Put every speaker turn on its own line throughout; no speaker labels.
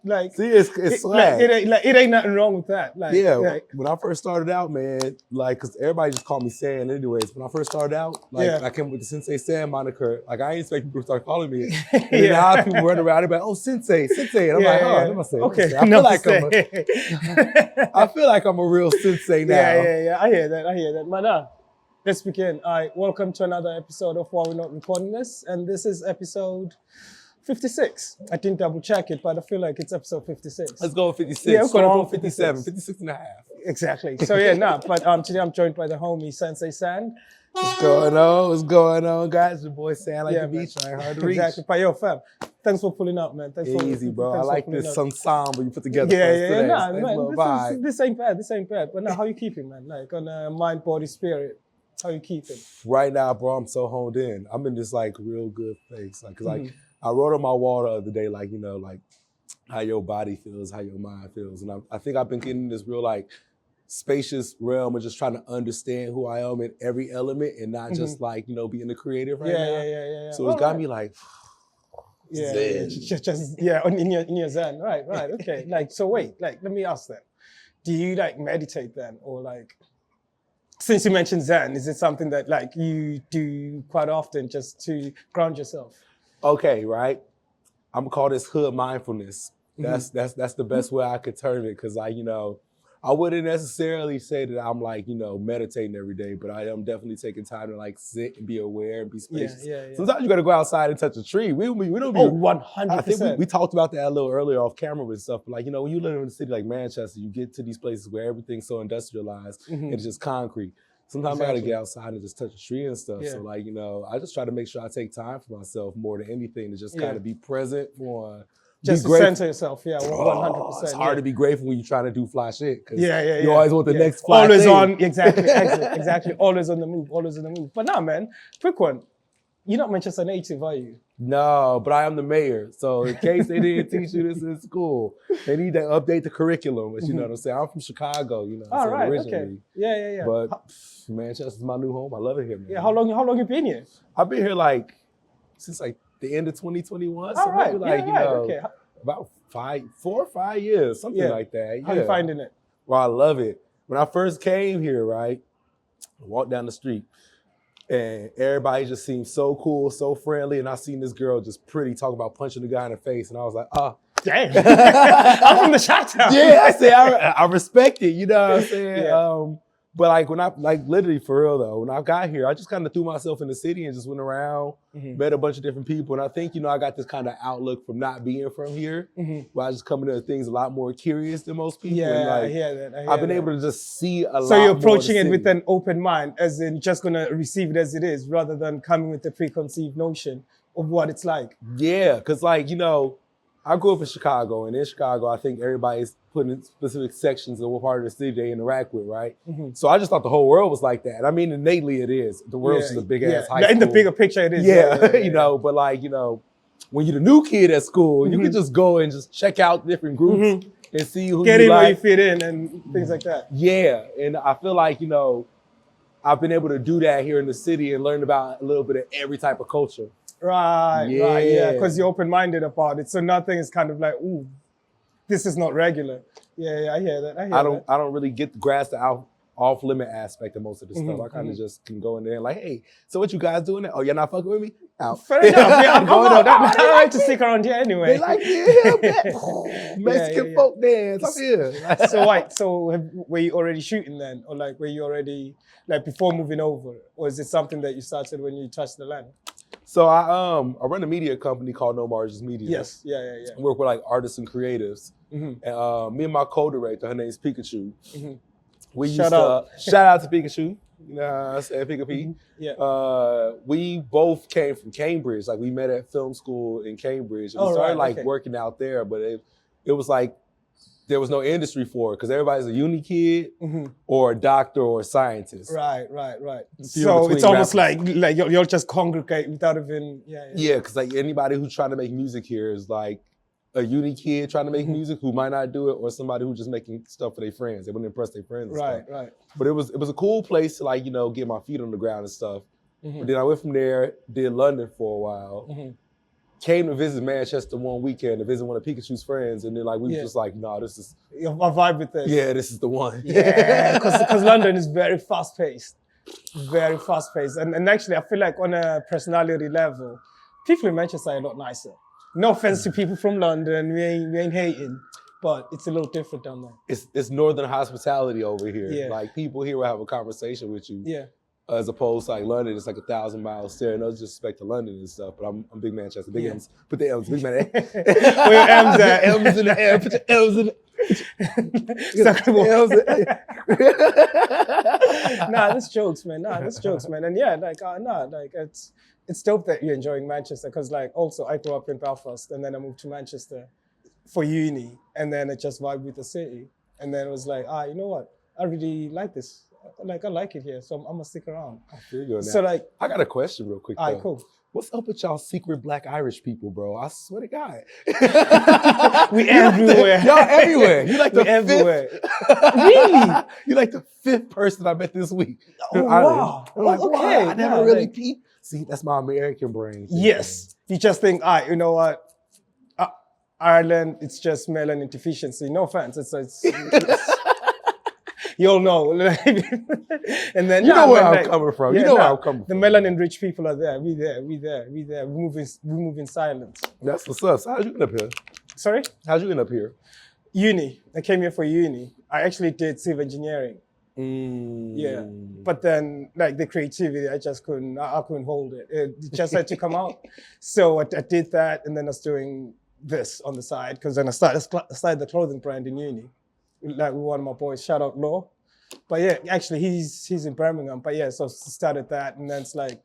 like,
See, it's swag.
It ain't nothing wrong with that. Like,
Yeah,
like,
when I first started out, man, like, cause everybody just called me Sand anyways. When I first started out, like,
Yeah.
I came with the Sensei Sand moniker. Like, I ain't expect people to start calling me it. And then now people run around and be like, oh, Sensei. And I'm like, oh, let me say.
Okay,
I feel like I'm a real Sensei now.
Yeah. I hear that. Man, let's begin. All right, welcome to another episode of Why We're Not Recording This. And this is episode 56. I didn't double check it, but I feel like it's episode 56.
Let's go with 56.
Yeah, we're going on
57, 56 and a half.
Exactly. So yeah, but today I'm joined by the homie Sensei Sand.
What's going on, guys? Your boy Sand, like the
man.
beach, right? Hard to reach.
Exactly. But yo, fam, thanks for pulling up, man.
Easy, bro. I like this ensemble you put together.
Man, this ain't bad. But now, how you keeping, man? Like on mind, body, spirit. How you keeping?
Right now, bro, I'm so honed in. I'm in this like real good place. Like, cause like I wrote on my wall the other day, like, you know, like how your body feels, how your mind feels. And I think I've been getting this real like spacious realm of just trying to understand who I am in every element and not just like, you know, being the creative right now.
Yeah.
So it's got me like,
zen. In your zen. Right, okay. Like, so wait, like, let me ask then. Do you like meditate then? Or like, since you mentioned zen, is it something that like you do quite often just to ground yourself?
Okay, right. I'm gonna call this hood mindfulness. That's the best way I could term it. Cause like, you know, I wouldn't necessarily say that I'm like, you know, meditating every day, but I am definitely taking time to like sit and be aware and be spacious.
Yeah.
Sometimes you gotta go outside and touch a tree. We don't be
100%.
I think we talked about that a little earlier off camera and stuff. But like, you know, when you live in a city like Manchester, you get to these places where everything's so industrialized and it's just concrete. Sometimes I gotta get outside and just touch a tree and stuff. So like, you know, I just try to make sure I take time for myself more than anything to just kind of be present for.
Just to center yourself, 100%.
It's hard to be grateful when you're trying to do fly shit.
You
always want the next fly
always
thing.
On, exactly. Always on the move. But now, man, quick one. You're not Manchester native, are you?
No, but I am the mayor. So in case they didn't teach you this in school, they need to update the curriculum. But you know what I'm saying? I'm from Chicago, you know, originally.
Okay. Yeah.
But Manchester's my new home. I love it here, man.
Yeah, how long you been here?
I've been here like since like the end of 2021.
All right.
About 4 or 5 years, something like that.
How you finding it?
Well, I love it. When I first came here, right, I walked down the street and everybody just seemed so cool, so friendly. And I seen this girl just pretty talking about punching the guy in the face. And I was like,
damn. I'm from the Chi-Town.
Yeah, I say I respect it, you know what I'm saying? Yeah. But like when I, like literally for real though, when I got here, I just kind of threw myself in the city and just went around, met a bunch of different people. And I think, you know, I got this kind of outlook from not being from here, where I just coming to things a lot more curious than most people.
Yeah,
and like,
I hear that.
I've been able to just see a lot more.
So you're approaching it with an open mind, as in just gonna receive it as it is, rather than coming with a preconceived notion of what it's like.
Yeah, because like, you know, I grew up in Chicago, and in Chicago, I think everybody's put in specific sections of what part of the city they interact with, right? So I just thought the whole world was like that. I mean, innately it is. The world's just a big ass high school.
In the bigger picture, it is.
Yeah, you know, but like, you know, when you're the new kid at school, you can just go and just check out different groups and see who
Get
you
in
like.
where you fit in and things like that.
Yeah, and I feel like, you know, I've been able to do that here in the city and learn about a little bit of every type of culture.
Right, because you're open-minded about it. So nothing is kind of like, ooh, this is not regular. Yeah, I hear that.
I don't really get to grasp the off-limit aspect of most of the stuff. I kind of just can go in there and like, hey, so what you guys doing there? Oh, you're not fucking with me? Out.
Fair enough. Yeah, I'm going on. I like to stick around here anyway.
They like it. Mexican folk dance. I'm here.
So were you already shooting then? Or like, were you already, like before moving over? Or is it something that you started when you touched the land?
So I run a media company called No Margins Media.
Yes, yeah.
I work with like artists and creatives. And me and my co-director, her name's Pikachu. Shout out to Pikachu. You know what I'm saying, Pika P. We both came from Cambridge. Like we met at film school in Cambridge. And we started working out there, but it was like there was no industry for it because everybody's a uni kid or a doctor or a scientist.
Right. So it's almost like you'll just congregate without even,
Yeah, because like anybody who's trying to make music here is like a uni kid trying to make music who might not do it, or somebody who's just making stuff for their friends. They wouldn't impress their friends.
Right.
But it was a cool place to like, you know, get my feet on the ground and stuff. But then I went from there, did London for a while. came to visit Manchester one weekend to visit one of Pikachu's friends, and then like we were just like, no, this is
I vibe with this.
Yeah, this is the one.
Yeah, because London is very fast paced, and actually I feel like on a personality level, people in Manchester are a lot nicer. No offense to people from London, we ain't hating, but it's a little different down there.
It's northern hospitality over here.
Yeah.
Like people here will have a conversation with you.
Yeah.
As opposed to like London, it's like 1,000 miles there. No disrespect to London and stuff, but I'm big Manchester, big M's. Put the M's, big man.
Where your M's at?
M's in the air. Put your M's in the
Nah, that's jokes, man. And yeah, it's dope that you're enjoying Manchester because like also I grew up in Belfast and then I moved to Manchester for uni and then I just vibed with the city and then it was like, you know what? I really like this. Like I like it here, so I'm gonna stick around.
I feel you on that.
So like,
I got a question real quick.
All right, cool.
What's up with y'all secret Black Irish people, bro? I swear to God.
We everywhere.
Y'all everywhere. You like the
everywhere.
Really? You like the 5th person I met this week.
Oh, wow.
I'm like,
okay.
Wow, I never really peeped. See, that's my American brain.
Yes. You just think, you know what? Ireland, it's just melanin deficiency. No offense. It's you'll know. And then
you know where I'm coming from.
Yeah,
you know where I'm coming from.
The melanin rich people are there. We there. We move in silence.
That's what's up. So how'd you end up here?
Sorry?
How'd you end up here?
Uni. I came here for uni. I actually did civil engineering. Yeah. But then like the creativity, I just couldn't hold it. It just had to come out. So I did that and then I was doing this on the side because then I started the clothing brand in uni. Like with one of my boys, shout out Law. But yeah, actually he's in Birmingham. But yeah, so started that and then it's like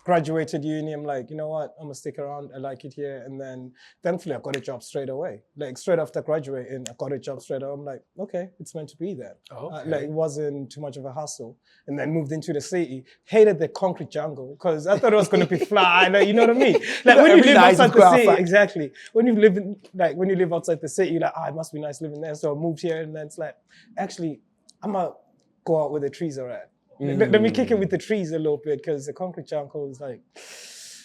graduated uni. I'm like, you know what? I'm gonna stick around. I like it here. And then thankfully I got a job straight away. Like straight after graduating, I got a job straight away. I'm like, okay, it's meant to be there.
Okay.
Like it wasn't too much of a hassle. And then moved into the city. Hated the concrete jungle because I thought it was gonna be fly. Like, you know what I mean? Like when you live outside the city, exactly. When you live outside the city, you're like, it must be nice living there. So I moved here and then it's like, actually, I'm gonna go out where the trees are at. Let me kick it with the trees a little bit because the concrete jungle is like,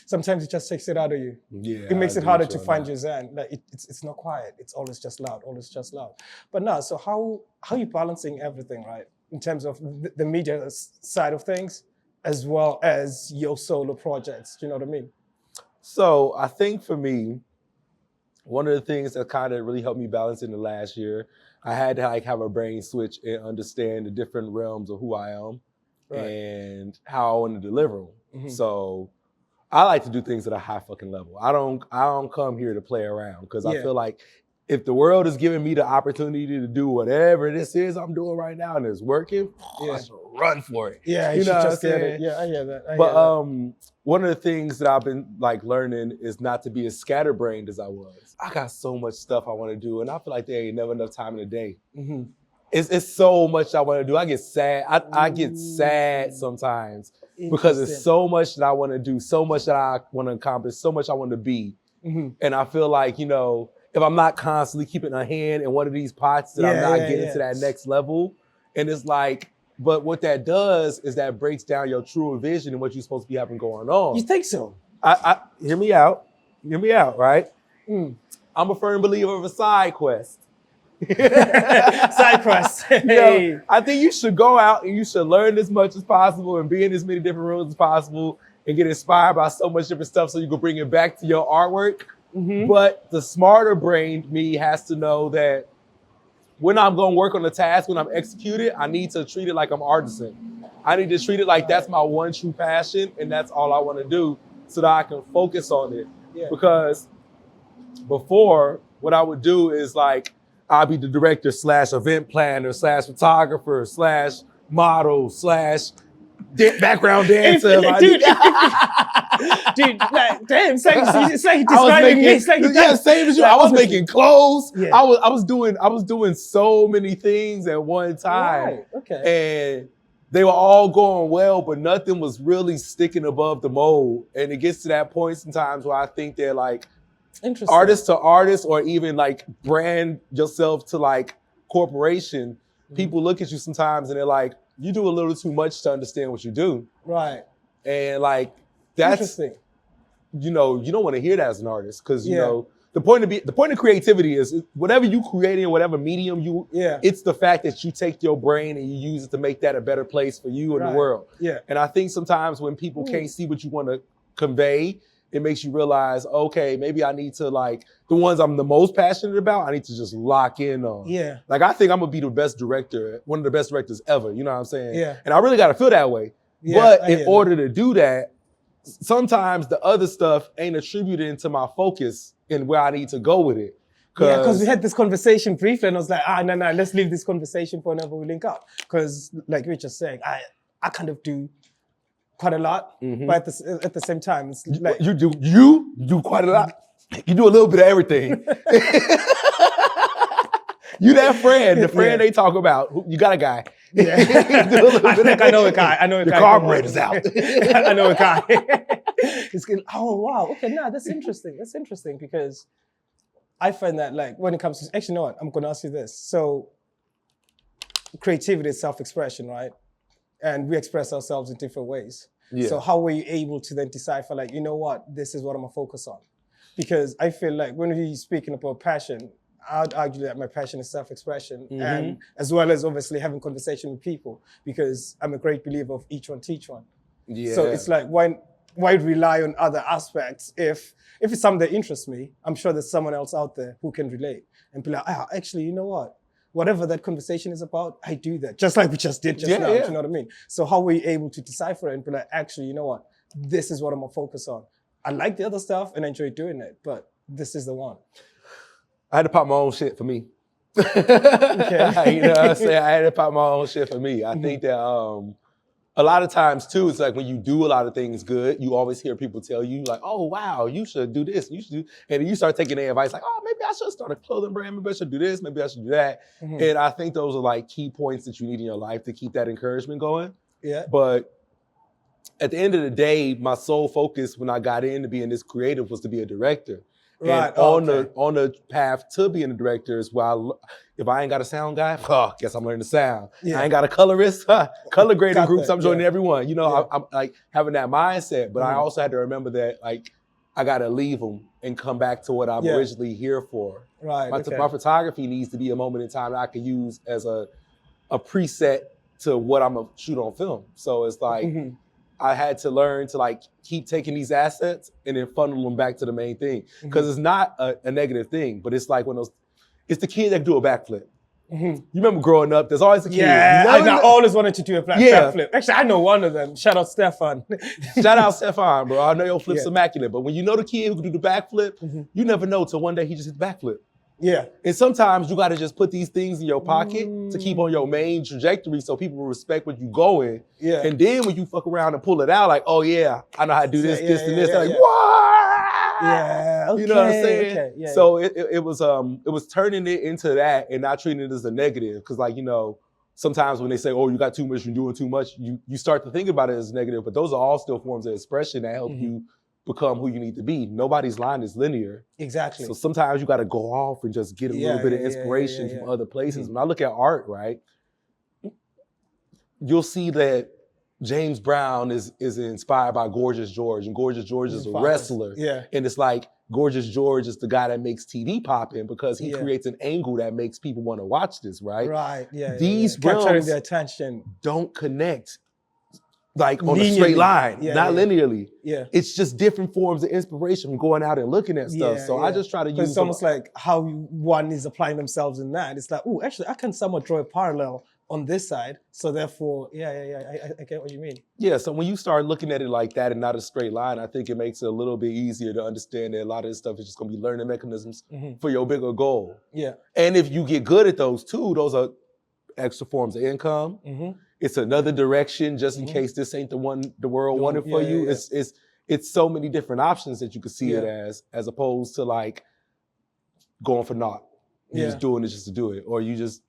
sometimes it just takes it out of you.
Yeah,
it makes it harder to find your zen. Like it's not quiet. It's always just loud, But no, so how are you balancing everything, right? In terms of the media side of things, as well as your solo projects. Do you know what I mean?
So I think for me, one of the things that kind of really helped me balance in the last year, I had to like have a brain switch and understand the different realms of who I am. Right. And how I want to deliver them. Mm-hmm. So I like to do things at a high fucking level. I don't come here to play around because I feel like if the world is giving me the opportunity to do whatever this is I'm doing right now and it's working, I should run for it.
Yeah, you know just get it. Yeah, I hear that.
But one of the things that I've been like learning is not to be as scatterbrained as I was. I got so much stuff I want to do and I feel like there ain't never enough time in the day. Mm-hmm. It's so much I want to do. I get sad. I get sad sometimes because it's so much that I want to do, so much that I want to accomplish, so much I want to be. Mm-hmm. And I feel like, you know, if I'm not constantly keeping a hand in one of these pots, that I'm not getting to that next level. And it's like, but what that does is that breaks down your true vision and what you're supposed to be having going on.
You think so?
Hear me out, right? I'm a firm believer of a side quest.
Side quest. Hey.
You know, I think you should go out and you should learn as much as possible and be in as many different rooms as possible and get inspired by so much different stuff so you can bring it back to your artwork. Mm-hmm. But the smarter brain me has to know that when I'm going to work on a task, when I'm executing, I need to treat it like I'm artisan. I need to treat it like that's my one true passion and that's all I want to do so that I can focus on it. Yeah. Because before, what I would do is like, I'll be the director / event planner / photographer / model / background dancer.
Dude, like, damn, it's like you describing me. It's like
same as you. I was making clothes. Yeah. I was doing so many things at one time.
Right. Okay.
And they were all going well, but nothing was really sticking above the mold. And it gets to that point sometimes where I think they're like, artist to artist, or even like brand yourself to like corporation, people look at you sometimes and they're like, you do a little too much to understand what you do.
Right.
And like, that's,
interesting.
you know, you don't want to hear that as an artist because you know the point of creativity is whatever you create in whatever medium it's the fact that you take your brain and you use it to make that a better place for you and the world. Yeah. And I think sometimes when people can't see what you want to convey, it makes you realize, okay, maybe I need to like the ones I'm the most passionate about, I need to just lock in on. Yeah. Like I think I'm gonna be the best director, one of the best directors ever. You know what I'm saying? Yeah. And I really gotta feel that way. Yeah, but in order to do that, sometimes the other stuff ain't attributed to my focus and where I need to go with it.
Yeah, because we had this conversation briefly and I was like, no, let's leave this conversation for whenever we link up. Because like we were just saying, I kind of do quite a lot, but at the same time, it's like...
You do quite a lot? You do a little bit of everything. You that friend, the friend they talk about, you got a guy. Yeah.
I know a guy.
The carburetor's out.
I know a guy. It's good. Oh, wow. Okay, no, that's interesting. That's interesting because I find that like when it comes to, actually, no, I'm going to ask you this. So creativity is self-expression, right? And we express ourselves in different ways. Yeah. So how were you able to then decipher like, you know what, this is what I'm going to focus on? Because I feel like when we're speaking about passion, I'd argue that my passion is self-expression and as well as obviously having conversation with people because I'm a great believer of each one teach one. Yeah. So it's like, why rely on other aspects if it's something that interests me, I'm sure there's someone else out there who can relate and be like, actually, you know what? Whatever that conversation is about, I do that. Just like we just did just now, you know what I mean? So how were you able to decipher it and be like, actually, you know what? This is what I'm gonna focus on. I like the other stuff and I enjoy doing it, but this is the one.
I had to pop my own shit for me. Okay. You know what I'm saying? I had to pop my own shit for me. I think that a lot of times too, it's like when you do a lot of things good, you always hear people tell you like, oh, wow, you should do this, you should do, and then you start taking their advice like, oh, maybe I should start a clothing brand, maybe I should do this, maybe I should do that. And I think those are like key points that you need in your life to keep that encouragement going. Yeah. But at the end of the day, my sole focus when I got into being this creative was to be a director. Right. And on the path to being a director is where if I ain't got a sound guy, guess I'm learning the sound. Yeah. I ain't got a colorist, color grading groups, I'm joining everyone. You know, I'm like having that mindset, but I also had to remember that like I got to leave them and come back to what I'm originally here for. Right. My photography needs to be a moment in time that I can use as a preset to what I'm gonna shoot on film. So it's like, I had to learn to like keep taking these assets and then funnel them back to the main thing. Because it's not a negative thing, but it's like it's the kid that can do a backflip. You remember growing up, there's always a kid.
Yeah, I always wanted to do a backflip. Actually, I know one of them. Shout out Stefan.
Shout out Stefan, bro. I know your flip's immaculate, but when you know the kid who can do the backflip, you never know till one day he just hit the backflip. Yeah. And sometimes you got to just put these things in your pocket to keep on your main trajectory so people will respect what you're going. Yeah. And then when you fuck around and pull it out, like, oh yeah, I know how to do this, this, and this. They're like, what? Yeah. Okay, you know what I'm saying? Okay, yeah, so it was turning it into that and not treating it as a negative. Because like, you know, sometimes when they say, oh, you got too much, you're doing too much, you start to think about it as negative, but those are all still forms of expression that help you become who you need to be. Nobody's line is linear. Exactly. So sometimes you got to go off and just get a little bit of inspiration from other places. When I look at art, right, you'll see that James Brown is inspired by Gorgeous George, and Gorgeous George is a wrestler. Yeah. And it's like Gorgeous George is the guy that makes TV popping because he creates an angle that makes people want to watch this, right? Right. Yeah. These
capturing their attention
don't connect like on a straight line, not linearly. Yeah. It's just different forms of inspiration from going out and looking at stuff. So I just try to use
it's almost like how one is applying themselves in that. It's like, oh, actually, I can somewhat draw a parallel on this side. So therefore, I get what you mean.
Yeah, so when you start looking at it like that and not a straight line, I think it makes it a little bit easier to understand that a lot of this stuff is just gonna be learning mechanisms for your bigger goal. Yeah. And if you get good at those too, those are extra forms of income. It's another direction just in case this ain't the one the world wanted for you. Yeah. It's so many different options that you could see it as opposed to like going for naught. You're just doing it just to do it. Or you just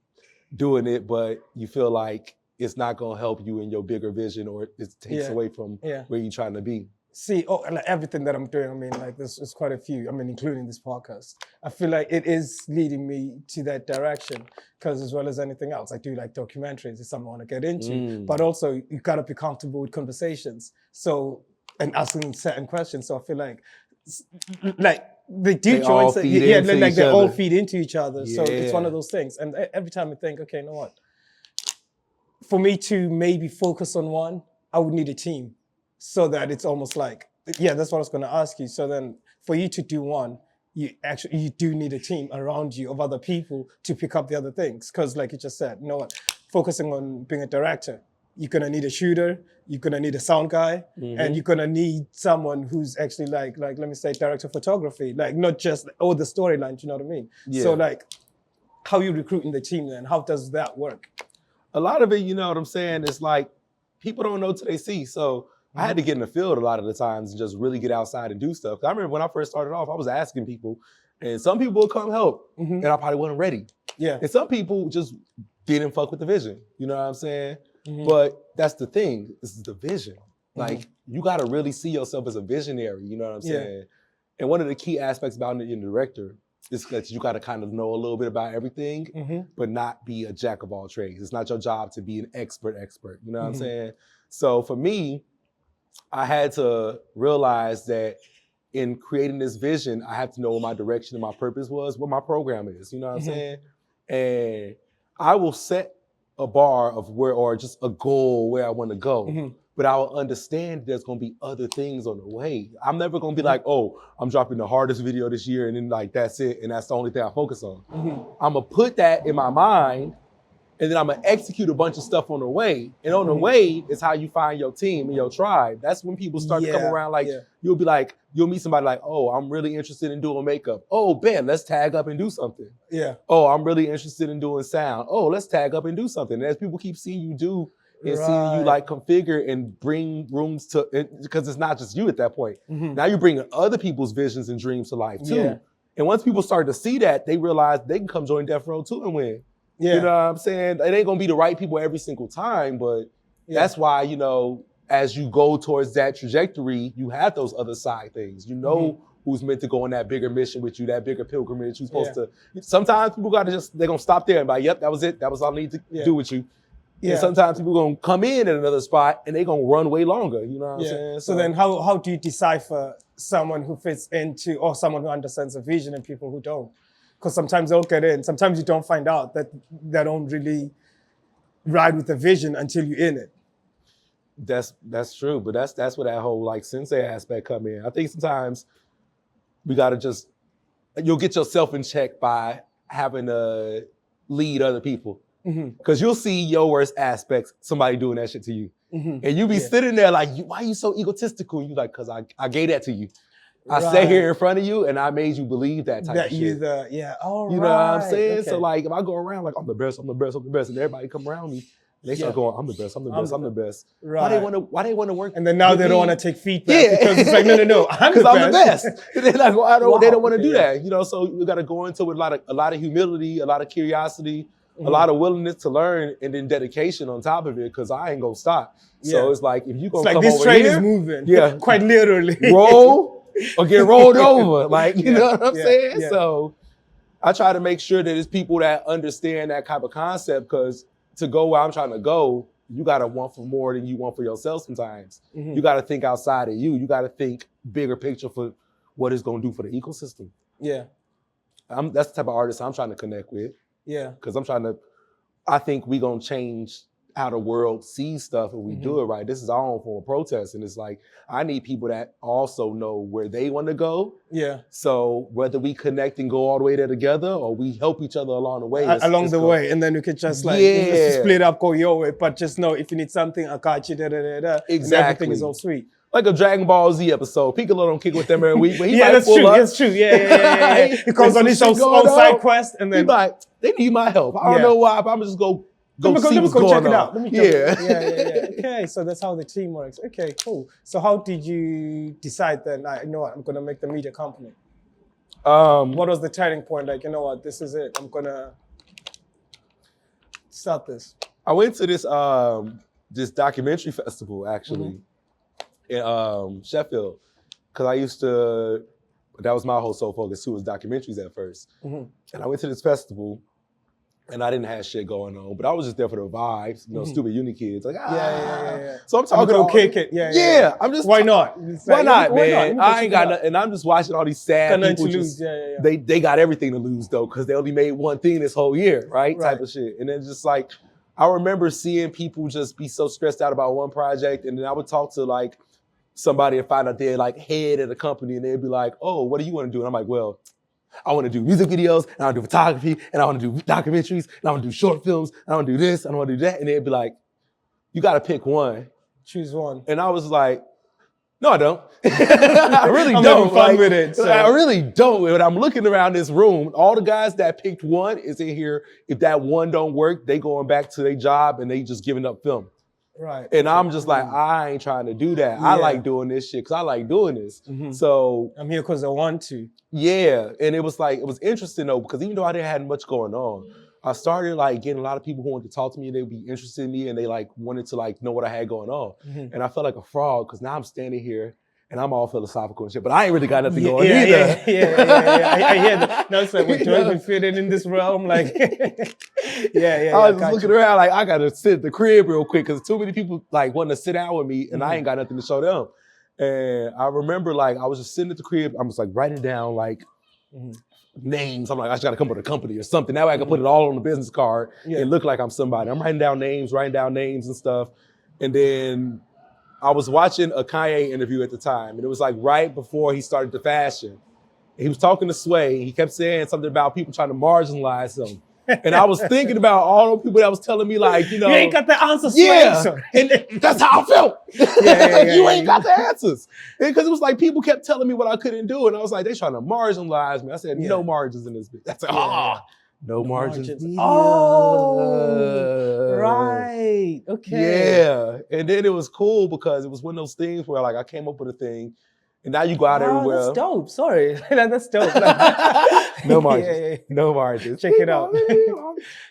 doing it, but you feel like it's not gonna help you in your bigger vision or it takes away from where you're trying to be.
See, like everything that I'm doing, I mean, like there's quite a few, I mean, including this podcast. I feel like it is leading me to that direction because as well as anything else, I do like documentaries, it's something I want to get into, but also you gotta be comfortable with conversations. So and asking certain questions. So I feel like they do
They
join.
all feed into
Like
each
they all
other.
feed into each other. So it's one
Yeah.
of those things. And every time I think, okay, you know what? For me to maybe focus on one, I would need a team, so that it's almost like, that's what I was going to ask you. So then for you to do one, you do need a team around you of other people to pick up the other things. Because like you just said, you know what, focusing on being a director, you're going to need a shooter, you're going to need a sound guy, and you're going to need someone who's actually like, let me say, director of photography, like not just, the storyline, you know what I mean?
Yeah.
So like, how you recruiting the team then? How does that work?
A lot of it, you know what I'm saying, it's like people don't know till they see. So I had to get in the field a lot of the times and just really get outside and do stuff. I remember when I first started off, I was asking people, and some people would come help, and I probably wasn't ready.
Yeah.
And some people just didn't fuck with the vision. You know what I'm saying? But that's the thing. This is the vision. Like, you got to really see yourself as a visionary. You know what I'm saying? And one of the key aspects about being a director is that you got to kind of know a little bit about everything, but not be a jack of all trades. It's not your job to be an expert. You know what I'm saying? So for me, I had to realize that in creating this vision, I have to know what my direction and my purpose was, what my program is. You know what I'm saying? And I will set a bar of where, or just a goal where I want to go. But I will understand there's going to be other things on the way. I'm never going to be like, oh, I'm dropping the hardest video this year and then like, that's it. And that's the only thing I focus on. I'm going to put that in my mind, and then I'm going to execute a bunch of stuff on the way. And on the way is how you find your team and your tribe. That's when people start to come around. Like, you'll be like, you'll meet somebody like, oh, I'm really interested in doing makeup. Oh, Ben, let's tag up and do something. Yeah. Oh, I'm really interested in doing sound. Oh, let's tag up and do something. And as people keep seeing you do and seeing you like configure and bring rooms to, because it's not just you at that point. Now you're bringing other people's visions and dreams to life too. And once people start to see that, they realize they can come join Death Row too and win. You know what I'm saying? It ain't gonna be the right people every single time, but that's why, you know, as you go towards that trajectory, you have those other side things. You know who's meant to go on that bigger mission with you, that bigger pilgrimage, who's supposed to, sometimes people gotta just, they're gonna stop there and be like, yep, that was it. That was all I need to do with you. And sometimes people gonna come in at another spot and they're gonna run way longer, you know what I'm saying?
So then how do you decipher someone who fits into, or someone who understands the vision and people who don't? Because sometimes they'll get in, sometimes you don't find out that they don't really ride with the vision until you're in it.
That's true, but that's where that whole like sensei aspect come in. I think sometimes we gotta just, you'll get yourself in check by having to lead other people. Because you'll see your worst aspects, somebody doing that shit to you. And you be sitting there like, why are you so egotistical? And you like, because I gave that to you. I sat here in front of you and I made you believe that type of shit. You know what I'm saying? Okay. So like, if I go around like, I'm the best, and everybody come around me, and they start going, I'm the best. Right. Why they want to work?
And then now they don't want to take feedback because it's like, no, I'm the best.
They're like, well, they don't want to do that. You know, so we got to go into it with a lot of humility, a lot of curiosity, a lot of willingness to learn, and then dedication on top of it, because I ain't gonna stop. So it's like, if you gonna come over here,
this train is moving. Quite literally.
Roll or get rolled over. Like, you know what I'm saying? So I try to make sure that it's people that understand that type of concept, because to go where I'm trying to go, you gotta want for more than you want for yourself sometimes. You gotta think outside of you. You gotta think bigger picture for what it's gonna do for the ecosystem. That's the type of artist I'm trying to connect with. Because I think we gonna change how the world sees stuff if we do it right. This is our own form of protest. And it's like, I need people that also know where they want to go. So whether we connect and go all the way there together, or we help each other along the way.
Along the way. And then we could just like, just split up, go your way, but just know if you need something, I got you, Exactly. And everything is all sweet.
Like a Dragon Ball Z episode. Piccolo don't kick with them every week, but he might
that's
pull
true.
up.
That's true. Yeah. He comes on his own side quest, and then
he like, they need my help. I don't know why, but I'm just go see what's going
check it
on.
out. Let me Yeah. Okay, so that's how the team works. Okay, cool. So how did you decide then? You know what? I'm gonna make the media company. What was the turning point? Like, you know what? This is it. I'm gonna start this.
I went to this documentary festival actually. In Sheffield, because that was my whole sole focus too, was documentaries at first. And I went to this festival, And I didn't have shit going on, but I was just there for the vibes, stupid uni kids. Like,
Yeah.
So I'm talking
about kick it. Yeah.
I'm just
why not?
Why not, man? I ain't got nothing. And I'm just watching all these sad people.
Lose.
They got everything to lose though, because they only made one thing this whole year, right? Type of shit. And then just like, I remember seeing people just be so stressed out about one project, and then I would talk to like somebody and find out they're like head of the company, and they'd be like, "Oh, what do you want to do?" And I'm like, "Well, I want to do music videos, and I want to do photography, and I want to do documentaries, and I want to do short films, and I want to do this, and I want to do that." And they'd be like, "You got to pick one.
Choose one."
And I was like, "No, I don't. I really don't.
I'm having fun with it. So.
I really don't." When I'm looking around this room, all the guys that picked one is in here. If that one don't work, they going back to their job and they just giving up film.
Right.
And I'm just like, I ain't trying to do that. I like doing this shit because I like doing this. So
I'm here because I want to.
Yeah. And it was interesting though, because even though I didn't have much going on, I started like getting a lot of people who wanted to talk to me, and they would be interested in me, and they like wanted to like know what I had going on. And I felt like a fraud because now I'm standing here and I'm all philosophical and shit, but I ain't really got nothing going either.
Yeah. I hear that. No, it's like, do I even fit in this realm? Like, I
was just looking around like, I got to sit at the crib real quick because too many people like wanting to sit down with me, and I ain't got nothing to show them. And I remember like, I was just sitting at the crib. I was like writing down like names. I'm like, I just got to come up with a company or something. That way I can put it all on the business card and look like I'm somebody. I'm writing down names and stuff. And then I was watching a Kanye interview at the time, and it was like right before he started the fashion. He was talking to Sway. He kept saying something about people trying to marginalize him. And I was thinking about all the people that was telling me like, you
ain't got the answers.
And that's how I felt. You ain't got the answers. Because it was like people kept telling me what I couldn't do, and I was like, they trying to marginalize me. I said, no margins in this bitch. That's no margins.
Oh, right. Okay.
Yeah. And then it was cool because it was one of those things where like I came up with a thing, and now you go out everywhere.
That's dope. Sorry. That's dope.
No margins. No margins.
Check it out.
But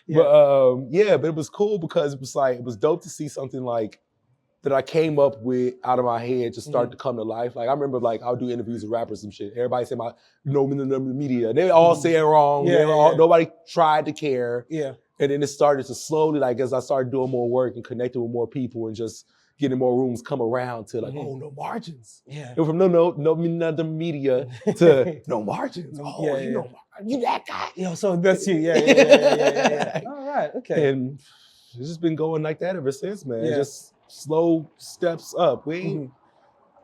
it was cool because it was dope to see something like that I came up with out of my head just start to come to life. Like I remember like I'll do interviews with rappers and shit. Everybody say the media. They all say it wrong. Nobody tried to care.
Yeah.
And then it started to slowly, like as I started doing more work and connecting with more people and just getting more rooms come around to like, no margins.
Yeah.
And from no media to no margins. You that guy.
So that's you. Yeah. All right. Okay.
And it's just been going like that ever since, man. Just slow steps up. We ain't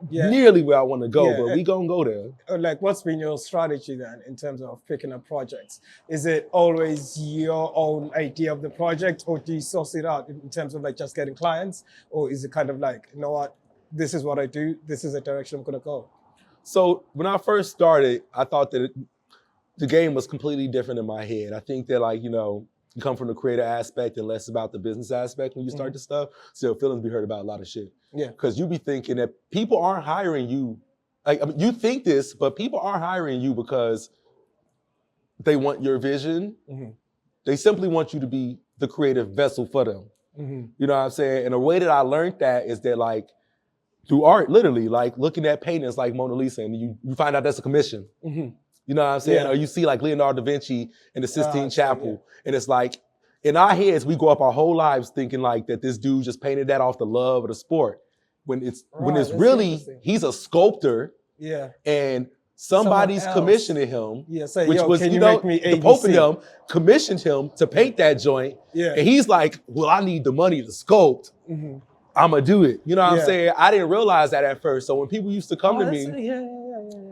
nearly where I want to go, but we gonna go there.
Like, what's been your strategy then in terms of picking up projects? Is it always your own idea of the project, or do you source it out in terms of like just getting clients, or is it kind of like, you know what, this is what I do, this is the direction I'm gonna go?
So when I first started, I thought that the game was completely different in my head. I think that like, you come from the creative aspect and less about the business aspect when you start this stuff. So your feelings be hurt about a lot of shit.
Yeah.
Because you be thinking that people aren't hiring you. Like, I mean, you think this, but people aren't hiring you because they want your vision. They simply want you to be the creative vessel for them. You know what I'm saying? And the way that I learned that is that like, through art, literally, like looking at paintings like Mona Lisa, and you find out that's a commission. You know what I'm saying? Or you see like Leonardo da Vinci in the Sistine Chapel, and it's like, in our heads, we grow up our whole lives thinking like that this dude just painted that off the love of the sport. When it's really, he's a sculptor.
Yeah.
And somebody's commissioning him.
Yeah, say,
which was,
can you make me ABC?
The Pope and them commissioned him to paint that joint. Yeah. And he's like, well, I need the money to sculpt. I'm gonna do it. You know what I'm saying? I didn't realize that at first. So when people used to come to me,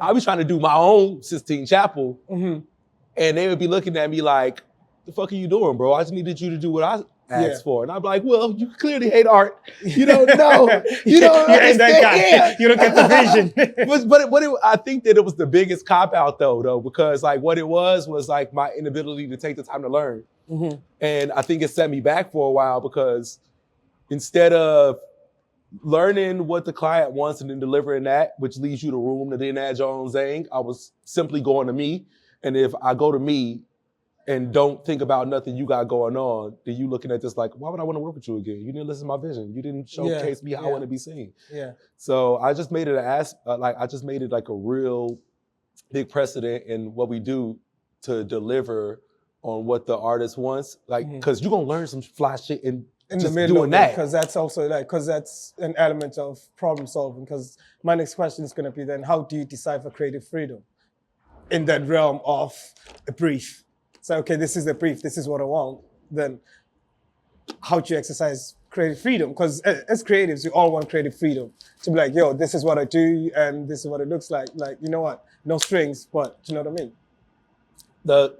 I was trying to do my own Sistine Chapel, and they would be looking at me like, the fuck are you doing, bro? I just needed you to do what I asked for. And I'd be like, well, you clearly hate art. You don't know. You don't understand.
That guy. You don't get the vision.
but I think that it was the biggest cop-out though, because like what it was like my inability to take the time to learn. And I think it set me back for a while because instead of learning what the client wants and then delivering that, which leaves you the room to then add your own zing, I was simply going to me. And if I go to me and don't think about nothing you got going on, then you looking at this like, why would I want to work with you again? You didn't listen to my vision. You didn't showcase me how I want to be seen.
Yeah.
So I just made it like a real big precedent in what we do to deliver on what the artist wants, like, because you're gonna learn some fly shit in just
the middle
doing that.
Because that's also because that's an element of problem solving. Because my next question is going to be then, how do you decipher creative freedom in that realm of a brief? So, okay, this is the brief, this is what I want. Then how do you exercise creative freedom? Because as creatives, we all want creative freedom to be like, yo, this is what I do and this is what it looks like. Like, you know what? No strings, but do you know what I mean?
The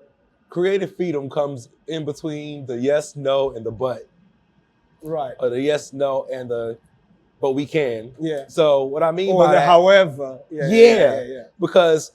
creative freedom comes in between the yes, no, and the but.
Right.
Or the yes, no, and the but we can.
Yeah.
So what I mean
or
by
the
that,
however.
Yeah. Because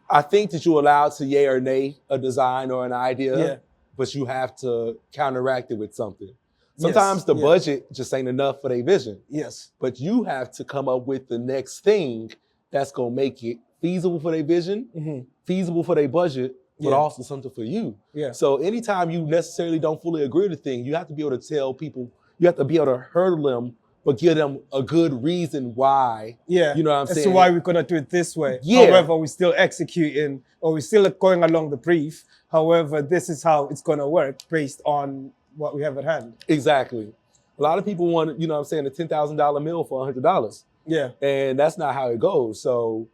I think that you're allowed to yay or nay a design or an idea, but you have to counteract it with something. Sometimes the budget just ain't enough for their vision.
Yes.
But you have to come up with the next thing that's gonna make it feasible for their vision, feasible for their budget, but also something for you.
Yeah.
So anytime you necessarily don't fully agree with a thing, you have to be able to tell people, you have to be able to hurdle them, but give them a good reason why.
Yeah.
You know what I'm saying?
So why we're gonna do it this way.
Yeah.
However, we're still executing, or we're still going along the brief. However, this is how it's gonna work based on what we have at hand.
Exactly. A lot of people want, you know what I'm saying, a $10,000 meal for $100.
Yeah.
And that's not how it goes. So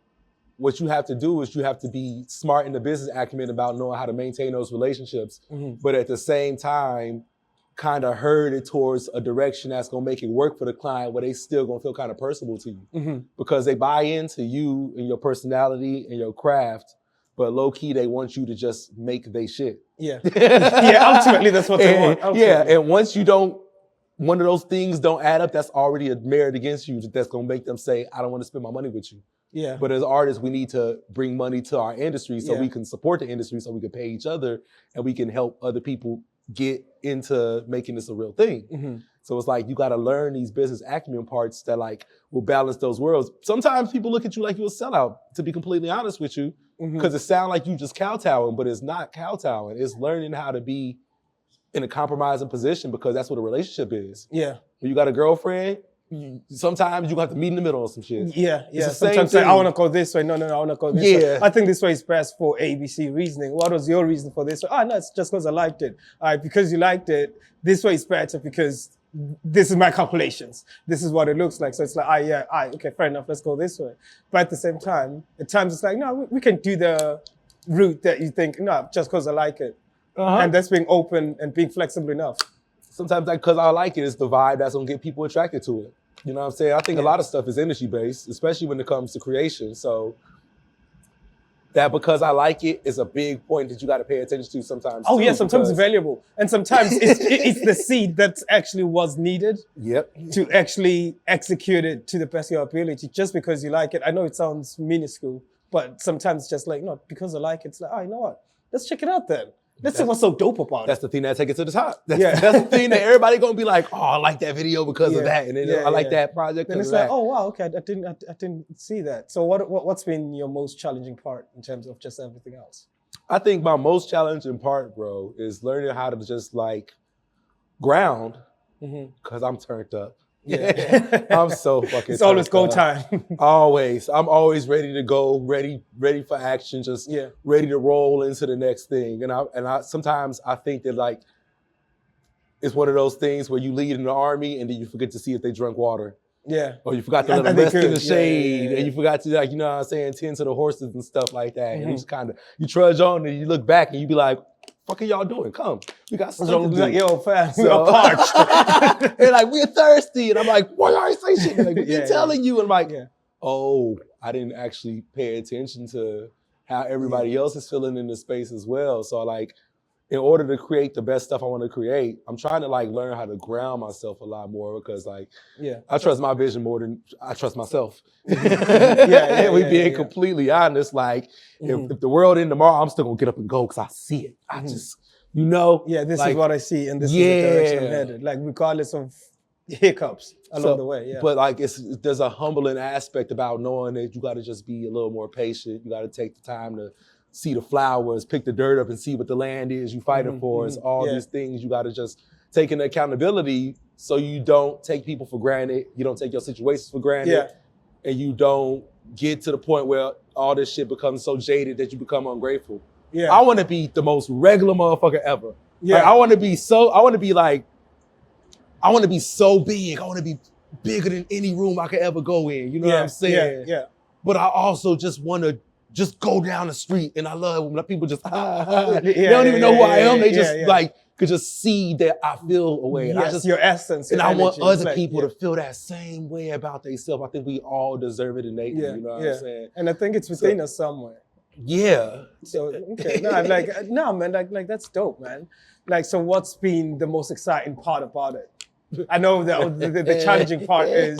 what you have to do is you have to be smart in the business acumen about knowing how to maintain those relationships, but at the same time, kind of herd it towards a direction that's gonna make it work for the client where they still gonna feel kind of personable to you because they buy into you and your personality and your craft, but low key they want you to just make they shit.
Yeah. Yeah, ultimately that's what they want. Ultimately.
Yeah, and once you don't, one of those things don't add up, that's already a merit against you that's gonna make them say, I don't wanna spend my money with you.
Yeah.
But as artists, we need to bring money to our industry so we can support the industry, so we can pay each other and we can help other people get into making this a real thing. So it's like, you got to learn these business acumen parts that like will balance those worlds. Sometimes people look at you like you're a sellout, to be completely honest with you, because it sounds like you just kowtowing, but it's not kowtowing. It's learning how to be in a compromising position because that's what a relationship is.
Yeah.
When you got a girlfriend, sometimes you have to meet in the middle on some shit.
Yeah. Sometimes I want to go this way. No, I want to go this way. I think this way is best for ABC reasoning. What was your reason for this? Oh, no, it's just because I liked it. All right, because you liked it, this way is better because this is my calculations. This is what it looks like. So it's like, okay, fair enough, let's go this way. But at the same time, at times it's like, no, we can do the route that you think, no, just because I like it. And that's being open and being flexible enough.
Sometimes because I like it, it's the vibe that's gonna get people attracted to it. You know what I'm saying? I think a lot of stuff is energy based, especially when it comes to creation. So that because I like it is a big point that you got to pay attention to sometimes.
Oh yeah, sometimes it's valuable. And sometimes it's the seed that actually was needed to actually execute it to the best of your ability just because you like it. I know it sounds minuscule, but sometimes it's just like, no, because I like it, it's like, oh, you know what? Let's check it out then. Let's see what's so dope about it.
That's the thing that take it to the top. That's the thing that everybody gonna be like, oh, I like that video because of that, and then I like that project because of that.
Then it's like, oh wow, okay, I didn't see that. So what's been your most challenging part in terms of just everything else?
I think my most challenging part, bro, is learning how to just like ground, because I'm turned up. Yeah, I'm so fucking.
It's always go time.
Always, I'm always ready to go, ready for action, just ready to roll into the next thing. And I sometimes I think that like it's one of those things where you lead in the army and then you forget to see if they drunk water. Yeah. Or you forgot to let them rest in the shade, and you forgot to, like, you know what I'm saying, tend to the horses and stuff like that. And you just kind of you trudge on and you look back and you be like, what are y'all doing? Come. We got stuff to do.
Like, yo, fast. We are parched.
They're like, we're thirsty. And I'm like, why y'all ain't say shit? They're like, we've been telling you. And I'm like, oh, I didn't actually pay attention to how everybody else is feeling in the space as well. So like, in order to create the best stuff I want to create, I'm trying to like learn how to ground myself a lot more because like, I trust my vision more than I trust myself. We being completely honest, like if the world ended tomorrow, I'm still gonna get up and go because I see it. I just, you know.
Yeah, this is what I see and this is the direction I'm headed. Like regardless of hiccups along the way,
But like there's a humbling aspect about knowing that you gotta just be a little more patient. You gotta take the time to see the flowers, pick the dirt up and see what the land is you fighting for. It's all these things you gotta just take into accountability so you don't take people for granted, you don't take your situations for granted, and you don't get to the point where all this shit becomes so jaded that you become ungrateful.
Yeah.
I want to be the most regular motherfucker ever.
Yeah.
Like, I want to be so big. I want to be bigger than any room I could ever go in. You know what I'm saying?
Yeah.
But I also just want to just go down the street, and I love when people just they don't even know who I am. They just like could just see that I feel a way. And I just
your essence.
And I want other people to feel that same way about themselves. I think we all deserve it innately. You know what I'm saying?
And I think it's within us somewhere.
Yeah.
So okay, man, that's dope, man. Like, so what's been the most exciting part about it? I know that the challenging part is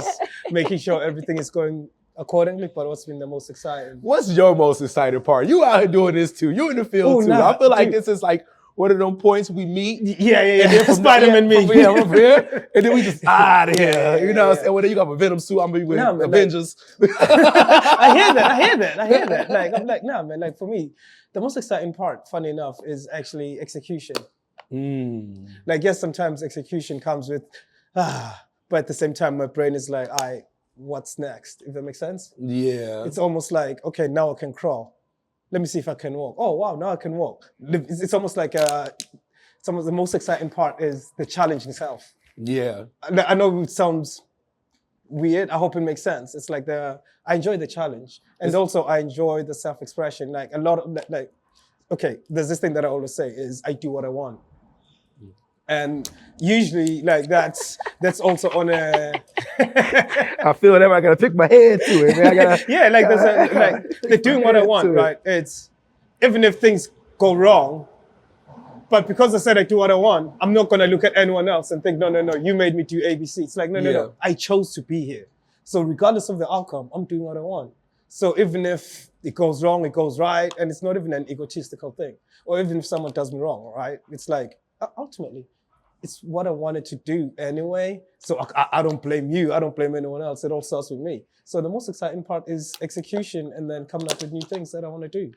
making sure everything is going accordingly, but what's been the most exciting?
What's your most exciting part? You out here doing this too. You in the field too. I feel like this is like one of them points we meet.
Yeah. And then Spider-Man me.
From here. And then we just out of here. You know what I'm saying? Well, then you got a Venom suit. I'm gonna be with Avengers.
I hear that. Like, I'm like, nah, man. Like, for me, the most exciting part, funny enough, is actually execution. Like, yes, sometimes execution comes with, but at the same time, my brain is like, what's next? If that makes sense?
Yeah.
It's almost like, okay, now I can crawl. Let me see if I can walk. Oh, wow, now I can walk. It's almost like the most exciting part is the challenge itself.
Yeah.
I know it sounds weird. I hope it makes sense. It's like I enjoy the challenge. And also I enjoy the self-expression. Like a lot of, okay, there's this thing that I always say is I do what I want. And usually, like, that's also on a...
I feel that I gotta pick my head to it, man. I gotta...
like, they're doing what I want, right? It's, even if things go wrong, but because I said I do what I want, I'm not gonna look at anyone else and think, no, you made me do ABC. It's like, no, I chose to be here. So regardless of the outcome, I'm doing what I want. So even if it goes wrong, it goes right, and it's not even an egotistical thing. Or even if someone does me wrong, right? It's like, ultimately, it's what I wanted to do anyway. So I don't blame you. I don't blame anyone else. It all starts with me. So the most exciting part is execution and then coming up with new things that I want to do.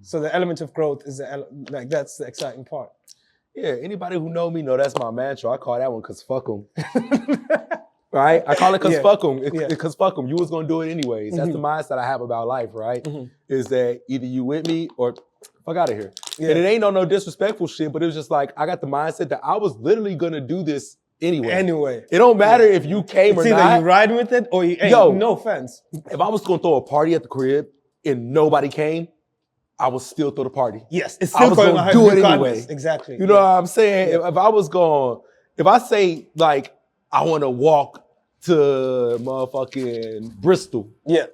So the element of growth is that's the exciting part.
Yeah, anybody who know me know that's my mantra. I call that one because fuck them. Right? I call it because fuck them. Because fuck them. You was going to do it anyways. That's the mindset I have about life, right? Is that either you with me or fuck out of here. And it ain't no disrespectful shit, but it was just like, I got the mindset that I was literally going to do this anyway. It don't matter if you came or not.
It's either you riding with it or you ain't. Yo, no offense.
If I was going to throw a party at the crib and nobody came, I would still throw the party.
Yes, it's still going to
do it anyway.
Exactly.
You know what I'm saying? If I say, like, I want to walk to motherfucking Bristol.
Yeah.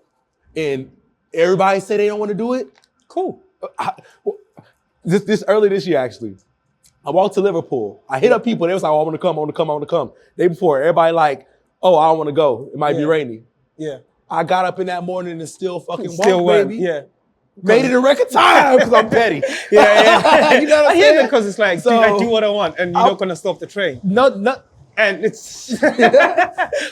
And everybody say they don't want to do it.
Cool.
Early this year, actually, I walked to Liverpool. I hit up people. They was like, oh, I want to come. Day before, everybody like, oh, I don't want to go. It might be rainy.
Yeah.
I got up in that morning and still fucking
walked, baby.
Yeah. Made it in record time because I'm petty.
You know what I'm saying? I hear that because it's like, I do what I want and you're not going to stop the train.
No.
And it's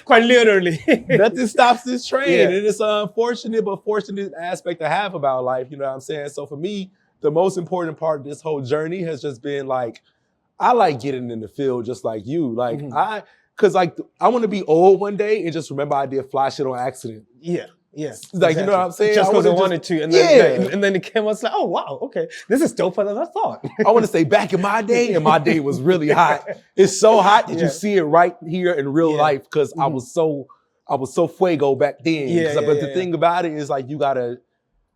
quite literally.
Nothing stops this train. And it's an unfortunate but fortunate aspect to have about life, you know what I'm saying? So for me, the most important part of this whole journey has just been like, I like getting in the field just like you. Like I want to be old one day and just remember I did fly shit on accident.
Yeah.
Like, you know what I'm saying?
Just because I wanted to. And then it came, I was like, oh, wow, okay. This is doper than I thought.
I want to say back in my day, and my day was really hot. It's so hot that you see it right here in real life because I was so fuego back then. But the thing about it is like, you got to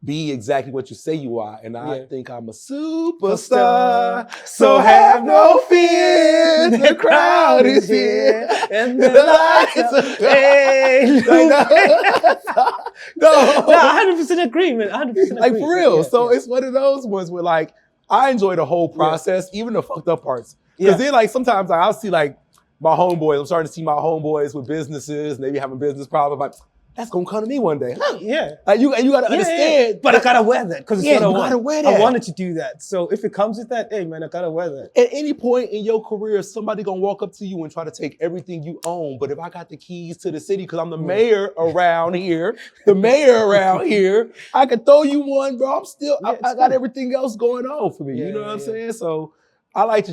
be exactly what you say you are. And I think I'm a superstar, so have no fear. The crowd is here, and the lights are fading. No,
100% agreement. 100%
like for real. So it's one of those ones where like, I enjoy the whole process, even the fucked up parts. Because then like, sometimes like, I'll see like my homeboys, I'm starting to see my homeboys with businesses, maybe having business problems. Like, that's gonna come to me one day. Like you gotta understand.
But I gotta wear that because it's what I want.
Gotta wear that.
I wanted to do that. So if it comes with that, hey man, I gotta wear that.
At any point in your career, somebody gonna walk up to you and try to take everything you own. But if I got the keys to the city, because I'm the mayor around here, I could throw you one, bro. I'm still, I got everything else going on for me. You know what I'm saying? So I like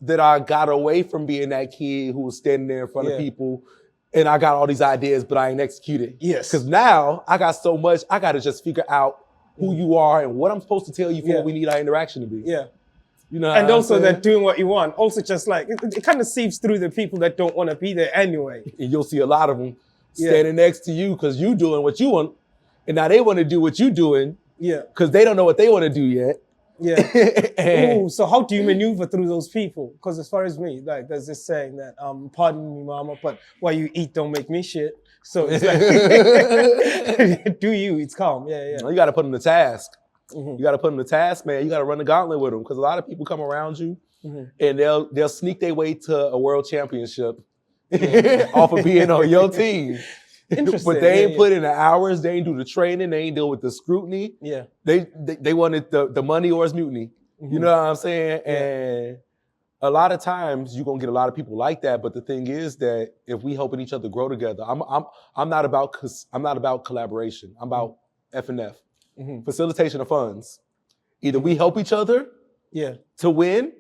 that I got away from being that kid who was standing there in front of people and I got all these ideas, but I ain't executed.
Yes.
Because now I got so much, I got to just figure out who you are and what I'm supposed to tell you for what we need our interaction to be.
Yeah.
You know,
and also they're doing what you want. Also, just like it kind of seeps through the people that don't want to be there anyway.
And you'll see a lot of them standing next to you because you doing what you want, and now they want to do what you doing.
Yeah.
Because they don't know what they want to do yet.
Yeah. Ooh, so how do you maneuver through those people? Because as far as me, like there's this saying that, pardon me, mama, but what you eat don't make me shit. So it's like, do you? It's calm. Yeah.
You got to put them to task. You got to put them to task, man. You got to run the gauntlet with them because a lot of people come around you and they'll sneak their way to a world championship off of being on your team. But they ain't put in the hours. They ain't do the training. They ain't deal with the scrutiny.
Yeah.
They wanted the money or it's mutiny. You know what I'm saying?
Yeah.
And a lot of times you're gonna get a lot of people like that. But the thing is that if we helping each other grow together, I'm not about collaboration. I'm about F&F. Facilitation of funds. Either we help each other to win,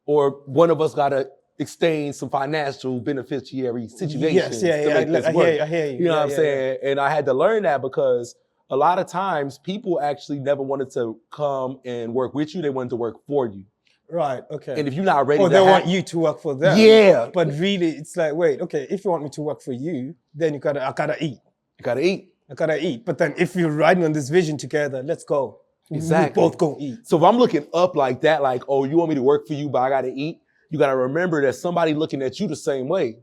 or one of us gotta exchange some financial beneficiary situations to make this work.
I hear you.
You know what I'm saying? And I had to learn that because a lot of times people actually never wanted to come and work with you. They wanted to work for you.
Right, okay.
And if you're not ready
or they want you to work for them.
Yeah.
But really, it's like, wait, okay, if you want me to work for you, then I gotta eat.
You gotta eat.
I gotta eat. But then if you're riding on this vision together, let's go.
Exactly.
We both go eat.
So if I'm looking up like that, like, oh, you want me to work for you, but I gotta eat, you gotta remember that somebody looking at you the same way.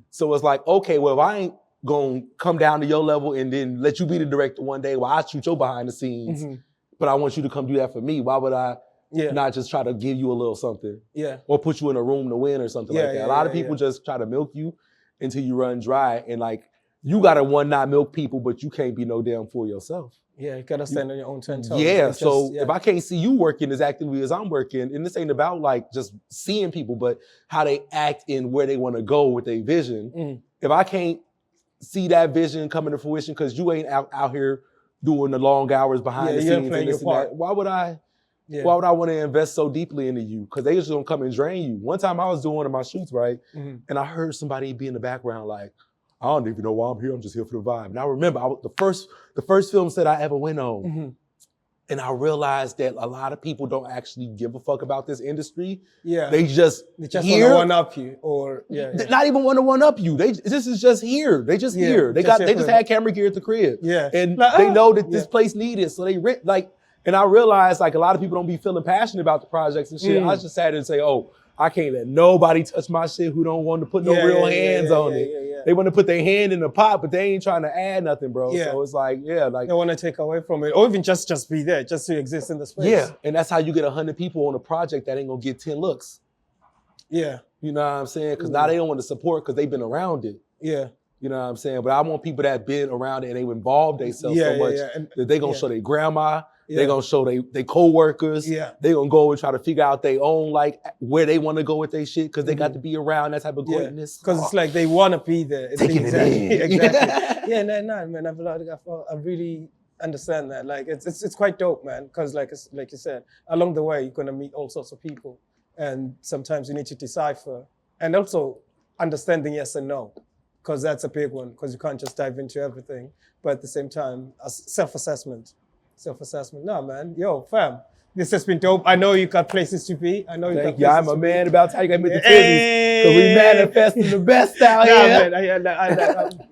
So it's like, okay, well, if I ain't gonna come down to your level and then let you be the director one day while I shoot your behind the scenes, but I want you to come do that for me, why would I not just try to give you a little something? Or put you in a room to win or something like that. A lot of people just try to milk you until you run dry. And like, you gotta not milk people, but you can't be no damn fool yourself.
Yeah, you gotta stand on your own 10 toes.
Yeah, so if I can't see you working as actively as I'm working, and this ain't about like just seeing people, but how they act and where they want to go with their vision. If I can't see that vision coming to fruition because you ain't out here doing the long hours behind the scenes and this and that, why would I want to invest so deeply into you? Because they just gonna come and drain you. One time I was doing one of my shoots, right? And I heard somebody be in the background like, I don't even know why I'm here. I'm just here for the vibe. And I remember the first film set I ever went on. And I realized that a lot of people don't actually give a fuck about this industry. Yeah. They just want
to one-up you or
not even want to one-up you. This is just here. They just here. They just had camera gear at the crib.
Yeah.
And they know that this place needed. So they and I realized like a lot of people don't be feeling passionate about the projects and shit. I just sat there and say, oh, I can't let nobody touch my shit who don't want to put no real hands on it. They want to put their hand in the pot, but they ain't trying to add nothing, bro. So it's like, like
they want to take away from it, or even just be there, just to exist in the space.
Yeah, and that's how you get 100 people on a project that ain't gonna get 10 looks.
Yeah,
you know what I'm saying? Because now they don't want to support because they've been around it.
Yeah,
you know what I'm saying. But I want people that been around it and they involved themselves so much that they gonna show their grandma. They gonna show they co-workers. They gonna go and try to figure out their own, like, where they want to go with their shit because they got to be around that type of greatness.
Because it's like they want to be there.
Taking it in.
Exactly. No, man. I really understand that. Like, it's quite dope, man. Because like you said, along the way, you're gonna meet all sorts of people. And sometimes you need to decipher. And also understanding yes and no. Because that's a big one. Because you can't just dive into everything. But at the same time, self-assessment. No, man. Yo, fam. This has been dope. I know you got places to be. I know you got places to be.
I'm a man about how you got me the titties. Because we manifesting the best out here.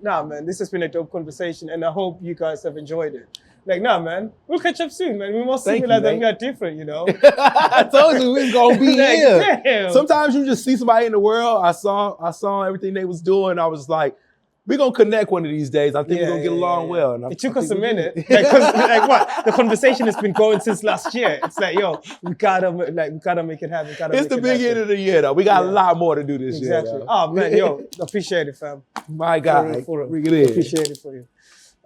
Man. This has been a dope conversation. And I hope you guys have enjoyed it. Like, man. We'll catch up soon, man. We must similar than we are different, you know?
I told you we was going to be here.
Damn.
Sometimes you just see somebody in the world. I saw everything they was doing. I was like, we're going to connect one of these days. I think we're going to get along well. And
it took us a minute. Like what? The conversation has been going since last year. It's like, yo, we gotta make it happen.
It's the big end of the year, though. We got a lot more to do this year.
Exactly. Oh, man, yo, appreciate it, fam.
My God.
Bring it in. Appreciate it for you.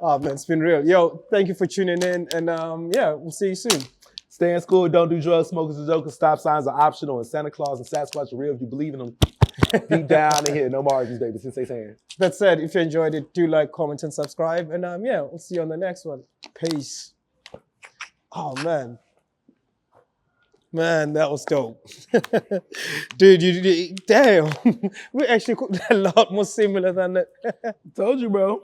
Oh, man, it's been real. Yo, thank you for tuning in. And we'll see you soon.
Stay in school, don't do drugs, smokers and jokers, stop signs are optional, and Santa Claus and Sasquatch are real if you believe in them. Deep down in here, no margins, baby. Sensei Sand.
That said, if you enjoyed it, do like, comment, and subscribe. And we'll see you on the next one. Peace. Oh, man. Man, that was dope. Dude, damn. We actually cooked a lot more similar than that.
Told you, bro.